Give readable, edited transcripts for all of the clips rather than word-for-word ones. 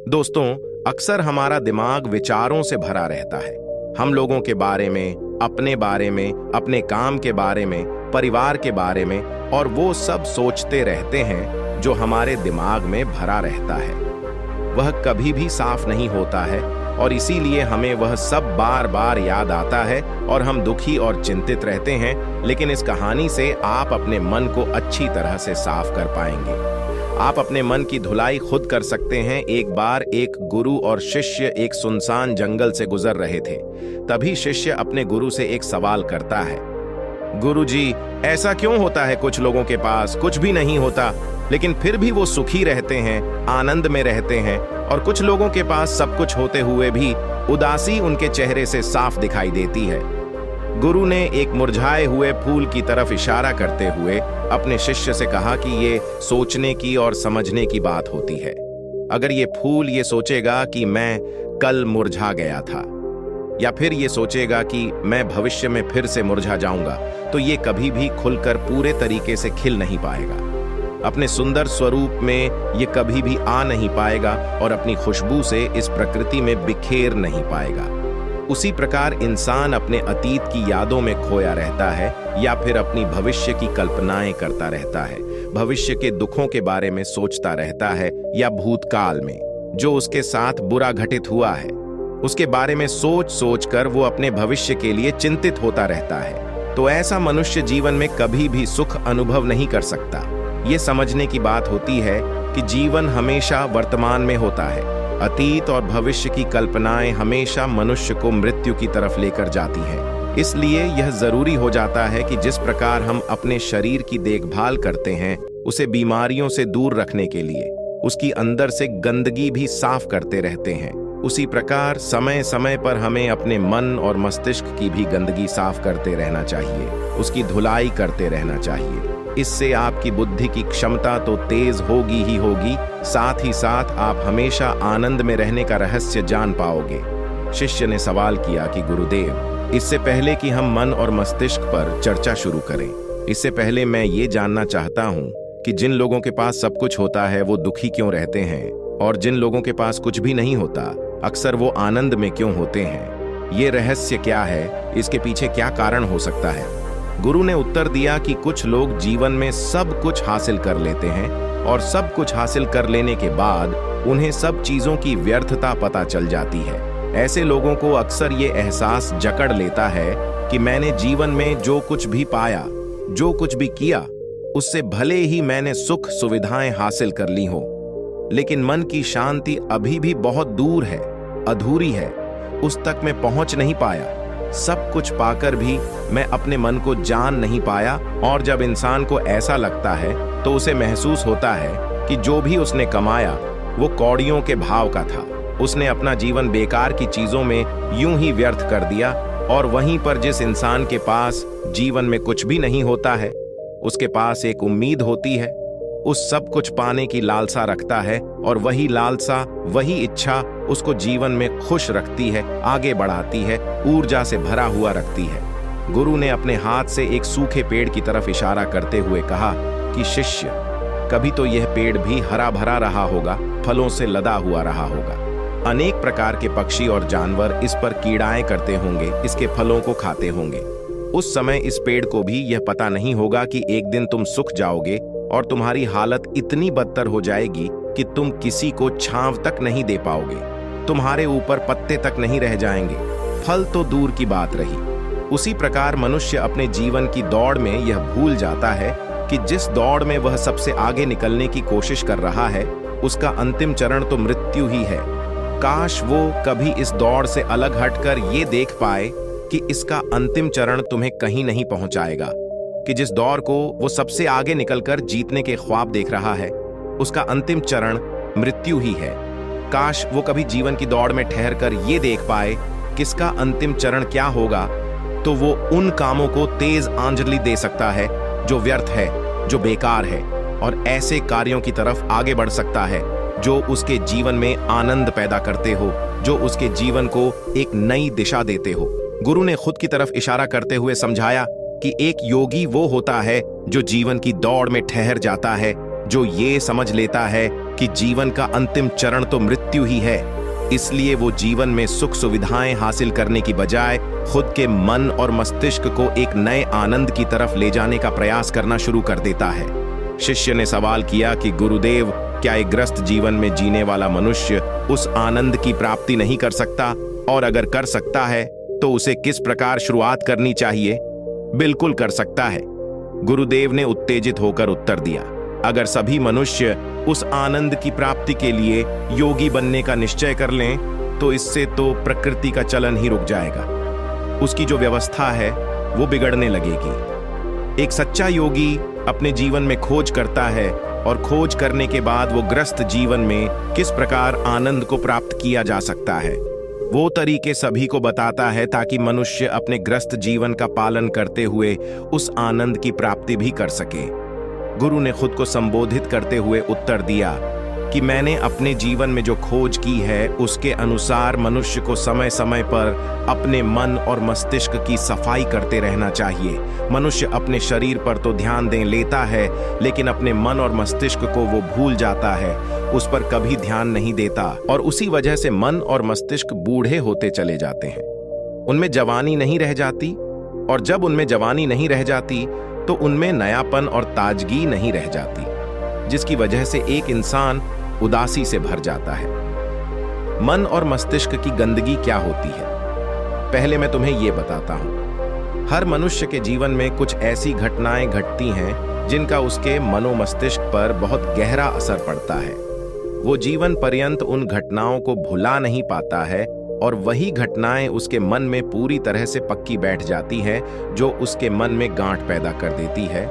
दोस्तों, अक्सर हमारा दिमाग विचारों से भरा रहता है। हम लोगों के बारे में, अपने काम के बारे में, परिवार के बारे में, और वो सब सोचते रहते हैं जो हमारे दिमाग में भरा रहता है। वह कभी भी साफ नहीं होता है और इसीलिए हमें वह सब बार बार याद आता है और हम दुखी और चिंतित रहते हैं। लेकिन इस कहानी से आप अपने मन को अच्छी तरह से साफ कर पाएंगे। आप अपने मन की धुलाई खुद कर सकते हैं। एक बार एक गुरु और शिष्य एक सुनसान जंगल से गुजर रहे थे। तभी शिष्य अपने गुरु से एक सवाल करता है, गुरुजी, ऐसा क्यों होता है कुछ लोगों के पास कुछ भी नहीं होता लेकिन फिर भी वो सुखी रहते हैं, आनंद में रहते हैं, और कुछ लोगों के पास सब कुछ होते हुए भी उदासी उनके चेहरे से साफ दिखाई देती है। गुरु ने एक मुरझाए हुए फूल की तरफ इशारा करते हुए अपने शिष्य से कहा कि ये सोचने की और समझने की बात होती है। अगर ये फूल ये सोचेगा कि मैं कल मुरझा गया था, या फिर ये सोचेगा कि मैं भविष्य में फिर से मुरझा जाऊंगा, तो ये कभी भी खुलकर पूरे तरीके से खिल नहीं पाएगा। अपने सुंदर स्वरूप में ये कभी भी आ नहीं पाएगा और अपनी खुशबू से इस प्रकृति में बिखेर नहीं पाएगा। उसी प्रकार इंसान अपने अतीत की यादों में खोया रहता है या फिर अपनी भविष्य की कल्पनाएं करता रहता है। भविष्य के दुखों के बारे में सोचता रहता है या भूतकाल में जो उसके साथ बुरा घटित हुआ है उसके बारे में सोच सोच कर वो अपने भविष्य के लिए चिंतित होता रहता है। तो ऐसा मनुष्य जीवन में कभी भी सुख अनुभव नहीं कर सकता। ये समझने की बात होती है कि जीवन हमेशा वर्तमान में होता है। अतीत और भविष्य की कल्पनाएं हमेशा मनुष्य को मृत्यु की तरफ लेकर जाती हैं। इसलिए यह जरूरी हो जाता है कि जिस प्रकार हम अपने शरीर की देखभाल करते हैं उसे बीमारियों से दूर रखने के लिए उसकी अंदर से गंदगी भी साफ करते रहते हैं, उसी प्रकार समय समय पर हमें अपने मन और मस्तिष्क की भी गंदगी साफ करते रहना चाहिए, उसकी धुलाई करते रहना चाहिए। इससे आपकी बुद्धि की क्षमता तो तेज होगी ही होगी, साथ ही साथ आप हमेशा आनंद में रहने का रहस्य जान पाओगे। शिष्य ने सवाल किया कि गुरुदेव, इससे पहले कि हम मन और मस्तिष्क पर चर्चा शुरू करें, इससे पहले मैं ये जानना चाहता हूँ कि जिन लोगों के पास सब कुछ होता है वो दुखी क्यों रहते हैं, और जिन लोगों के पास कुछ भी नहीं होता अक्सर वो आनंद में क्यों होते हैं? ये रहस्य क्या है? इसके पीछे क्या कारण हो सकता है? गुरु ने उत्तर दिया कि कुछ लोग जीवन में सब कुछ हासिल कर लेते हैं और सब कुछ हासिल कर लेने के बाद उन्हें सब चीजों की व्यर्थता पता चल जाती है। ऐसे लोगों को अक्सर ये एहसास जकड़ लेता है कि मैंने जीवन में जो कुछ भी पाया, जो कुछ भी किया, उससे भले ही मैंने सुख सुविधाएं हासिल कर ली हो, लेकिन मन की शांति अभी भी बहुत दूर है, अधूरी है, उस तक मैं पहुंच नहीं पाया। सब कुछ पाकर भी मैं अपने मन को जान नहीं पाया। और जब इंसान को ऐसा लगता है तो उसे महसूस होता है कि जो भी उसने कमाया वो कौड़ियों के भाव का था। उसने अपना जीवन बेकार की चीजों में यूं ही व्यर्थ कर दिया। और वहीं पर जिस इंसान के पास जीवन में कुछ भी नहीं होता है उसके पास एक उम्मीद होती है, उस सब कुछ पाने की लालसा रखता है, और वही लालसा, वही इच्छा उसको जीवन में खुश रखती है, आगे बढ़ाती है, ऊर्जा से भरा हुआ रखती है। गुरु ने अपने हाथ से एक सूखे पेड़ की तरफ इशारा करते हुए कहा कि शिष्य, कभी तो यह पेड़ भी हरा भरा रहा होगा, फलों से लदा हुआ रहा होगा। अनेक प्रकार के पक्षी और जानवर इस पर कीड़ाएं करते होंगे, इसके फलों को खाते होंगे। उस समय इस पेड़ को भी यह पता नहीं होगा कि एक दिन तुम सूख जाओगे और तुम्हारी हालत इतनी बदतर हो जाएगी कि तुम किसी को छांव तक नहीं दे पाओगे, तुम्हारे ऊपर पत्ते तक नहीं रह जाएंगे, फल तो दूर की बात रही। उसी प्रकार मनुष्य अपने जीवन की दौड़ में यह भूल जाता है कि जिस दौड़ में वह सबसे आगे निकलने की कोशिश कर रहा है उसका अंतिम चरण तो मृत्यु ही है। काश वो कभी इस दौड़ से अलग हटकर ये देख पाए कि इसका अंतिम चरण तुम्हें कहीं नहीं पहुंचाएगा, कि जिस दौर को वो सबसे आगे निकलकर जीतने के ख्वाब देख रहा है उसका अंतिम चरण मृत्यु ही है। काश वो कभी जीवन की दौड़ में ठहर कर ये देख पाए किसका अंतिम चरण क्या होगा, तो वो उन कामों को तेज आंजलि दे सकता है जो व्यर्थ है, जो बेकार है, और ऐसे कार्यों की तरफ आगे बढ़ सकता है जो उसके जीवन में आनंद पैदा करते हो, जो उसके जीवन को एक नई दिशा देते हो। गुरु ने खुद की तरफ इशारा करते हुए समझाया कि एक योगी वो होता है जो जीवन की दौड़ में ठहर जाता है, जो ये समझ लेता है कि जीवन का अंतिम चरण तो मृत्यु मृत्यु ही है। इसलिए वो जीवन में सुख सुविधाएं हासिल करने की बजाय खुद के मन और मस्तिष्क को एक नए आनंद की तरफ ले जाने का प्रयास करना शुरू कर देता है। शिष्य ने सवाल किया कि गुरुदेव, क्या एक ग्रस्त जीवन में जीने वाला मनुष्य उस आनंद की प्राप्ति नहीं कर सकता, और अगर कर सकता है तो उसे किस प्रकार शुरुआत करनी चाहिए? बिल्कुल कर सकता है, गुरुदेव ने उत्तेजित होकर उत्तर दिया। अगर सभी मनुष्य उस आनंद की प्राप्ति के लिए योगी बनने का निश्चय कर लें तो इससे तो प्रकृति का चलन ही रुक जाएगा। उसकी जो व्यवस्था है वो बिगड़ने लगेगी। एक सच्चा योगी अपने जीवन में खोज करता है और खोज करने के बाद वो ग्रस्त जीवन में किस प्रकार आनंद को प्राप्त किया जा सकता है वो तरीके सभी को बताता है, ताकि मनुष्य अपने ग्रस्त जीवन का पालन करते हुए उस आनंद की प्राप्ति भी कर सके। गुरु ने खुद को संबोधित करते हुए उत्तर दिया कि मैंने अपने जीवन में जो खोज की है उसके अनुसार मनुष्य को समय समय पर अपने मन और मस्तिष्क की सफाई करते रहना चाहिए। मनुष्य अपने शरीर पर तो ध्यान दे लेता है, लेकिन अपने मन और मस्तिष्क को वो भूल जाता है, उस पर कभी ध्यान नहीं देता, और उसी वजह से मन और मस्तिष्क बूढ़े होते चले जाते हैं। उनमें जवानी नहीं रह जाती, और जब उनमें जवानी नहीं रह जाती तो उनमें नयापन और ताजगी नहीं रह जाती, जिसकी वजह से एक इंसान उदासी से भर जाता है। मन और मस्तिष्क की गंदगी क्या होती है, पहले मैं तुम्हें यह बताता हूं। हर मनुष्य के जीवन में कुछ ऐसी घटनाएं घटती हैं जिनका उसके मनोमस्तिष्क पर बहुत गहरा असर पड़ता है। वो जीवन पर्यंत उन घटनाओं को भुला नहीं पाता है, और वही घटनाएं उसके मन में पूरी तरह से पक्की बैठ जाती है, जो उसके मन में गांठ पैदा कर देती है।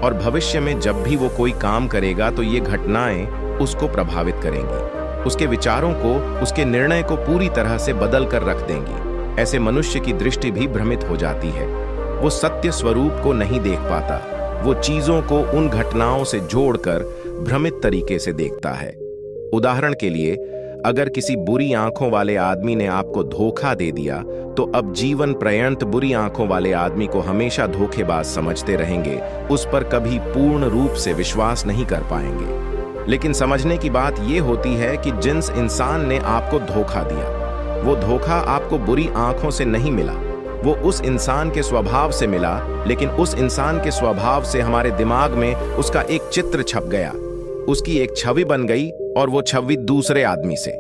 और भविष्य में जब भी वो कोई काम करेगा तो ये घटनाएं उसको प्रभावित करेंगी, उसके विचारों को, उसके निर्णय को पूरी तरह से बदल कर रख देंगी। ऐसे मनुष्य की दृष्टि भी भ्रमित हो जाती है, वो सत्य स्वरूप को नहीं देख पाता, वो चीजों को उन घटनाओं से जोड़कर भ्रमित तरीके से देखता है। उदाहरण के लिए, अगर किसी बुरी आंखों वाले आदमी ने आपको धोखा दे दिया तो अब जीवन पर्यंत बुरी आंखों वाले आदमी को हमेशा धोखेबाज समझते रहेंगे, उस पर कभी पूर्ण रूप से विश्वास नहीं कर पाएंगे। लेकिन समझने की बात यह होती है कि जिस इंसान ने आपको धोखा दिया, वो धोखा आपको बुरी आंखों से नहीं मिला, वो उस इंसान के स्वभाव से मिला, लेकिन उस इंसान के स्वभाव से हमारे दिमाग में उसका एक चित्र छप गया, उसकी एक छवि बन गई, और वो छवि दूसरे आदमी से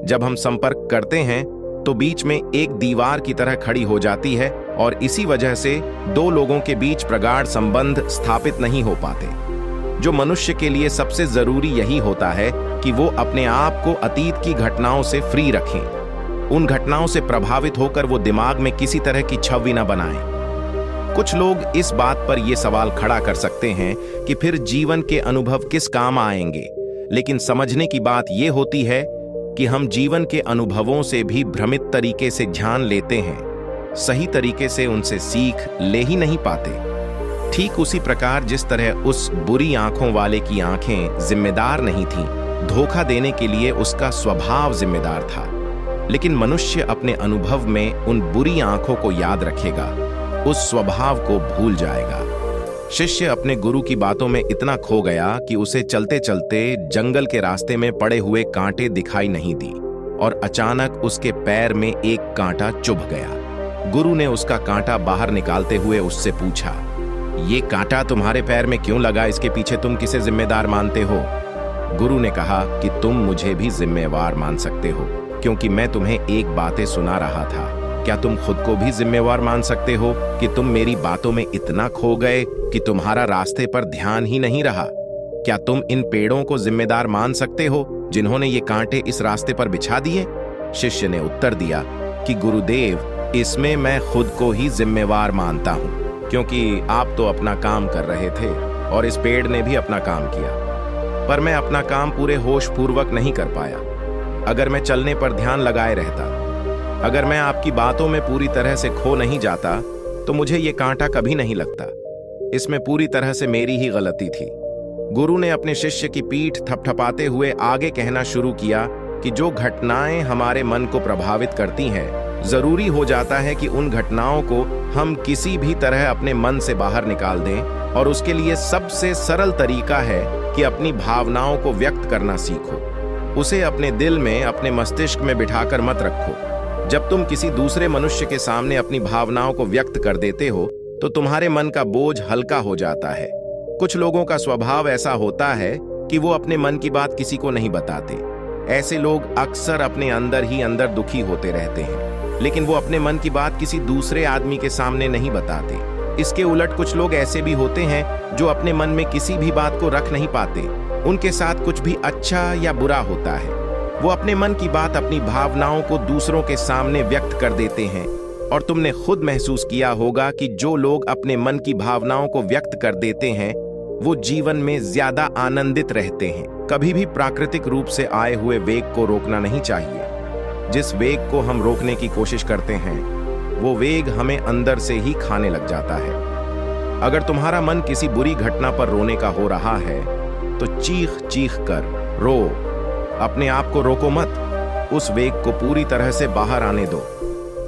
जब हम संपर्क करते हैं तो बीच में एक दीवार की तरह खड़ी हो जाती है, और इसी वजह से दो लोगों के बीच प्रगाढ़ संबंध स्थापित नहीं हो पाते। जो मनुष्य के लिए सबसे जरूरी यही होता है कि वो अपने आप को अतीत की घटनाओं से फ्री रखें, उन घटनाओं से प्रभावित होकर वो दिमाग में किसी तरह की छवि न बनाएं। कुछ लोग इस बात पर यह सवाल खड़ा कर सकते हैं कि फिर जीवन के अनुभव किस काम आएंगे, लेकिन समझने की बात यह होती है कि हम जीवन के अनुभवों से भी भ्रमित तरीके से ध्यान लेते हैं, सही तरीके से उनसे सीख ले ही नहीं पाते। ठीक उसी प्रकार जिस तरह उस बुरी आंखों वाले की आंखें जिम्मेदार नहीं थीं, धोखा देने के लिए उसका स्वभाव जिम्मेदार था, लेकिन मनुष्य अपने अनुभव में उन बुरी आंखों को याद रखेगा, उस स्वभाव को भूल जाएगा। शिष्य अपने गुरु की बातों में इतना खो गया कि उसे चलते चलते जंगल के रास्ते में पड़े हुए कांटे दिखाई नहीं दी, और अचानक उसके पैर में एक कांटा चुभ गया। गुरु ने उसका कांटा बाहर निकालते हुए उससे पूछा, ये कांटा तुम्हारे पैर में क्यों लगा, इसके पीछे तुम किसे जिम्मेदार मानते हो? गुरु ने कहा कि तुम मुझे भी जिम्मेवार मान सकते हो, क्योंकि मैं तुम्हें एक बातें सुना रहा था। क्या तुम खुद को भी जिम्मेवार मान सकते हो कि तुम मेरी बातों में इतना खो गए कि तुम्हारा रास्ते पर ध्यान ही नहीं रहा? क्या तुम इन पेड़ों को जिम्मेदार मान सकते हो जिन्होंने ये कांटे इस रास्ते पर बिछा दिए? शिष्य ने उत्तर दिया कि गुरुदेव, इसमें मैं खुद को ही जिम्मेवार मानता हूँ, क्योंकि आप तो अपना काम कर रहे थे और इस पेड़ ने भी अपना काम किया, पर मैं अपना काम पूरे होश पूर्वक नहीं कर पाया। अगर मैं चलने पर ध्यान लगाए रहता, अगर मैं आपकी बातों में पूरी तरह से खो नहीं जाता, तो मुझे ये कांटा कभी नहीं लगता। इसमें पूरी तरह से मेरी ही गलती थी। गुरु ने अपने शिष्य की पीठ थपथपाते हुए आगे कहना शुरू किया कि जो घटनाएं हमारे मन को प्रभावित करती हैं, जरूरी हो जाता है कि उन घटनाओं को हम किसी भी तरह अपने मन से बाहर निकाल दें, और उसके लिए सबसे सरल तरीका है कि अपनी भावनाओं को व्यक्त करना सीखो। उसे अपने दिल में, अपने मस्तिष्क में बिठाकर मत रखो। जब तुम किसी दूसरे मनुष्य के सामने अपनी भावनाओं को व्यक्त कर देते हो तो तुम्हारे मन का बोझ हल्का हो जाता है। कुछ लोगों का स्वभाव ऐसा होता है कि वो अपने मन की बात किसी को नहीं बताते। ऐसे लोग अक्सर अपने अंदर ही अंदर दुखी होते रहते हैं, लेकिन वो अपने मन की बात किसी दूसरे आदमी के सामने नहीं बताते। इसके उलट कुछ लोग ऐसे भी होते हैं जो अपने मन में किसी भी बात को रख नहीं पाते। उनके साथ कुछ भी अच्छा या बुरा होता है, वो अपने मन की बात, अपनी भावनाओं को दूसरों के सामने व्यक्त कर देते हैं। और तुमने खुद महसूस किया होगा कि जो लोग अपने मन की भावनाओं को व्यक्त कर देते हैं वो जीवन में ज्यादा आनंदित रहते हैं। कभी भी प्राकृतिक रूप से आए हुए वेग को रोकना नहीं चाहिए। जिस वेग को हम रोकने की कोशिश करते हैं वो वेग हमें अंदर से ही खाने लग जाता है। अगर तुम्हारा मन किसी बुरी घटना पर रोने का हो रहा है तो चीख चीख कर रो, अपने आप को रोको मत, उस वेग को पूरी तरह से बाहर आने दो।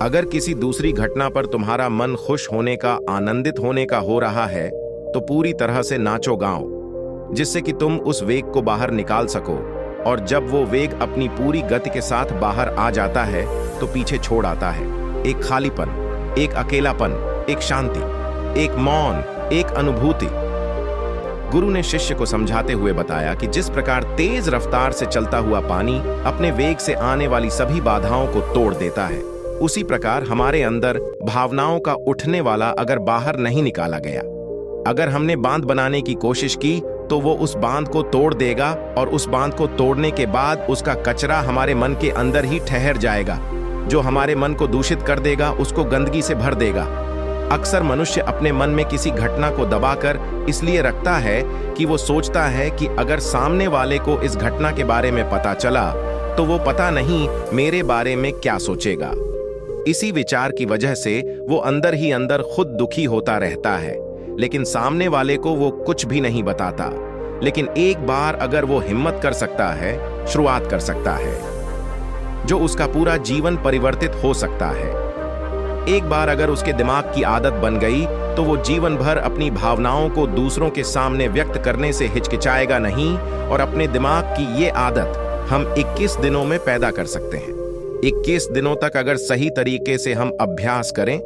अगर किसी दूसरी घटना पर तुम्हारा मन खुश होने का, आनंदित होने का हो रहा है तो पूरी तरह से नाचो गाओ, जिससे कि तुम उस वेग को बाहर निकाल सको। और जब वो वेग अपनी पूरी गति के साथ बाहर आ जाता है तो पीछे छोड़ आता है एक खालीपन, एक अकेलापन, एक शांति, एक मौन, एक अनुभूति। गुरु ने शिष्य को समझाते हुए बताया कि जिस प्रकार तेज रफ्तार से चलता हुआ पानी अपने वेग से आने वाली सभी बाधाओं को तोड़ देता है, उसी प्रकार हमारे अंदर भावनाओं का उठने वाला अगर बाहर नहीं निकाला गया, अगर हमने बांध बनाने की कोशिश की तो वो उस बांध को तोड़ देगा, और उस बांध को तोड़ने के बाद उसका कचरा हमारे मन के अंदर ही ठहर जाएगा, जो हमारे मन को दूषित कर देगा, उसको गंदगी से भर देगा। अक्सर मनुष्य अपने मन में किसी घटना को दबाकर इसलिए रखता है कि वो सोचता है कि अगर सामने वाले को इस घटना के बारे में पता चला तो वो पता नहीं मेरे बारे में क्या सोचेगा। इसी विचार की वजह से वो अंदर ही अंदर खुद दुखी होता रहता है, लेकिन सामने वाले को वो कुछ भी नहीं बताता। लेकिन एक बार अगर वो हिम्मत कर सकता है, शुरुआत कर सकता है, जो उसका पूरा जीवन परिवर्तित हो सकता है। एक बार अगर उसके दिमाग की आदत बन गई तो वो जीवन भर अपनी भावनाओं को दूसरों के सामने व्यक्त करने से हिचकिचाएगा नहीं। और अपने दिमाग की ये आदत हम 21 दिनों में पैदा कर सकते हैं। 21 दिनों तक अगर सही तरीके से हम अभ्यास करें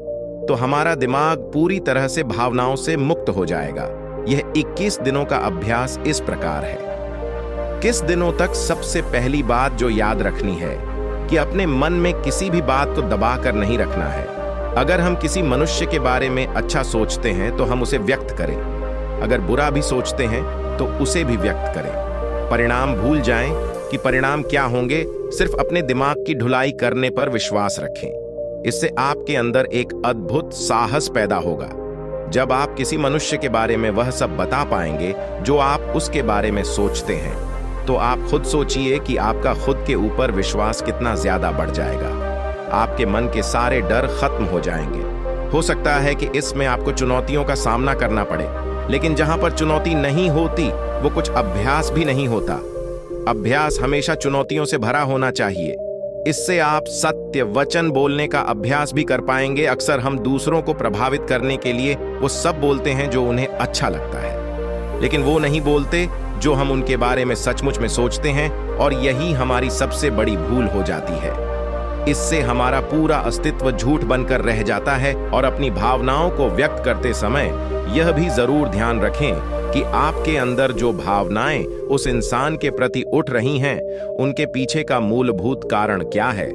तो हमारा दिमाग पूरी तरह से भावनाओं से मुक्त हो जाएगा। यह 21 दिनों का अभ्यास इस प्रकार है। किस दिनों तक? सबसे पहली बात जो याद रखनी है कि अपने मन में किसी भी बात को दबा कर नहीं रखना है। अगर हम किसी मनुष्य के बारे में अच्छा सोचते हैं तो हम उसे व्यक्त करें, अगर बुरा भी सोचते हैं तो उसे भी व्यक्त करें। परिणाम भूल जाएं कि परिणाम क्या होंगे, सिर्फ अपने दिमाग की ढुलाई करने पर विश्वास रखें। इससे आपके अंदर एक अद्भुत साहस पैदा होगा। जब आप किसी मनुष्य के बारे में वह सब बता पाएंगे जो आप उसके बारे में सोचते हैं, तो आप खुद सोचिए कि आपका खुद के ऊपर विश्वास कितना ज्यादा बढ़ जाएगा। आपके मन के सारे डर खत्म हो जाएंगे। हो सकता है कि इसमें आपको चुनौतियों का सामना करना पड़े, लेकिन जहां पर चुनौती नहीं होती वो कुछ अभ्यास भी नहीं होता। अभ्यास हमेशा चुनौतियों से भरा होना चाहिए। इससे आप सत्य वचन बोलने का अभ्यास भी कर पाएंगे। अक्सर हम दूसरों को प्रभावित करने के लिए वो सब बोलते हैं जो उन्हें अच्छा लगता है, लेकिन वो नहीं बोलते जो हम उनके बारे में सचमुच में सोचते हैं, और यही हमारी सबसे बड़ी भूल हो जाती है। इससे हमारा पूरा अस्तित्व झूठ बनकर रह जाता है। और अपनी भावनाओं को व्यक्त करते समय यह भी जरूर ध्यान रखें कि आपके अंदर जो भावनाएं उस इंसान के प्रति उठ रही हैं, उनके पीछे का मूलभूत कारण क्या है।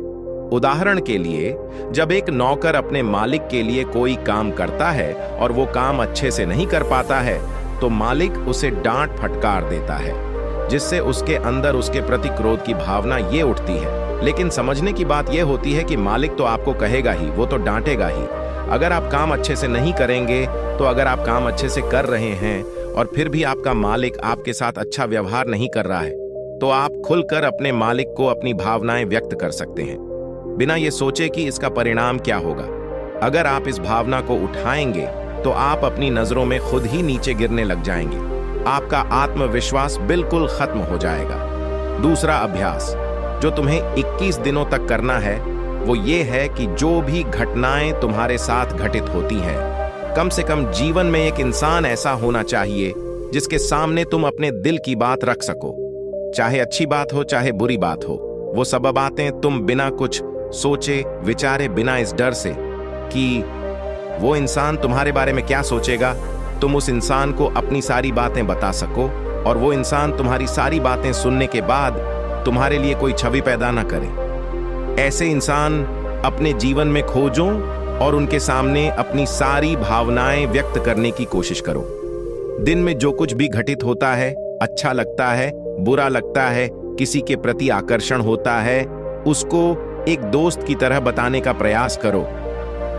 उदाहरण के लिए, जब एक नौकर अपने मालिक के लिए कोई काम करता है और वो काम अच्छे से नहीं कर पाता है, तो मालिक उसे डांट फटकार देता है, जिससे उसके अंदर उसके प्रति क्रोध की भावना ये उठती है। लेकिन समझने की बात यह होती है कि मालिक तो आपको कहेगा ही, वो तो डांटेगा ही। अगर आप काम अच्छे से नहीं करेंगे, तो अगर आप काम अच्छे से कर रहे हैं और फिर भी आपका मालिक आपके साथ अच्छा व्यवहार नहीं कर रहा है, तो आप खुलकर अपने मालिक को अपनी भावनाएं व्यक्त कर सकते हैं, बिना ये सोचे कि इसका परिणाम क्या होगा। अगर आप इस भावना को उठाएंगे तो आप अपनी नजरों में खुद ही नीचे गिरने लग जाएंगे। आपका आत्मविश्वास बिल्कुल खत्म हो जाएगा। दूसरा अभ्यास जो तुम्हें 21 दिनों तक करना है वो ये है कि जो भी घटनाएं तुम्हारे साथ घटित होती हैं, कम से कम जीवन में एक इंसान ऐसा होना चाहिए जिसके सामने तुम अपने दिल की बात रख सको। चाहे अच्छी बात हो चाहे बुरी बात हो, वो सब बातें तुम बिना कुछ सोचे विचारे, बिना इस डर से कि वो इंसान तुम्हारे बारे में क्या सोचेगा, तुम उस इंसान को अपनी सारी बातें बता सको और वो इंसान तुम्हारी सारी बातें सुनने के बाद तुम्हारे लिए कोई छवि पैदा ना करे। ऐसे इंसान अपने जीवन में खोजो और उनके सामने अपनी सारी भावनाएं व्यक्त करने की कोशिश करो। दिन में जो कुछ भी घटित होता है, अच्छा लगता है, बुरा लगता है, किसी के प्रति आकर्षण होता है, उसको एक दोस्त की तरह बताने का प्रयास करो।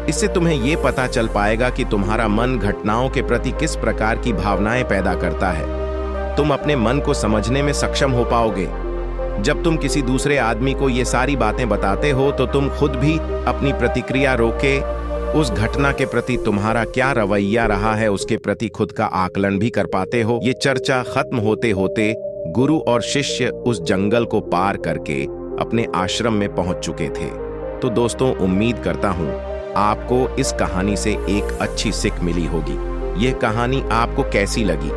इससे तुम्हें यह पता चल पाएगा कि तुम्हारा मन घटनाओं के प्रति किस प्रकार की भावनाएं पैदा करता है। तुम अपने मन को समझने में सक्षम हो पाओगे। जब तुम किसी दूसरे आदमी को ये सारी बातें बताते हो तो तुम खुद भी अपनी प्रतिक्रिया रोके उस घटना के प्रति तुम्हारा क्या रवैया रहा है उसके प्रति खुद का आकलन भी कर पाते हो। ये चर्चा खत्म होते होते गुरु और शिष्य उस जंगल को पार करके अपने आश्रम में पहुंच चुके थे। तो दोस्तों, उम्मीद करता हूं आपको इस कहानी से एक अच्छी सीख मिली होगी। यह कहानी आपको कैसी लगी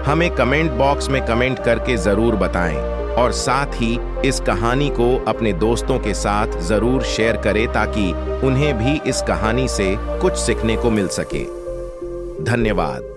हमें कमेंट बॉक्स में कमेंट करके जरूर बताएं और साथ ही इस कहानी को अपने दोस्तों के साथ जरूर शेयर करें ताकि उन्हें भी इस कहानी से कुछ सीखने को मिल सके। धन्यवाद।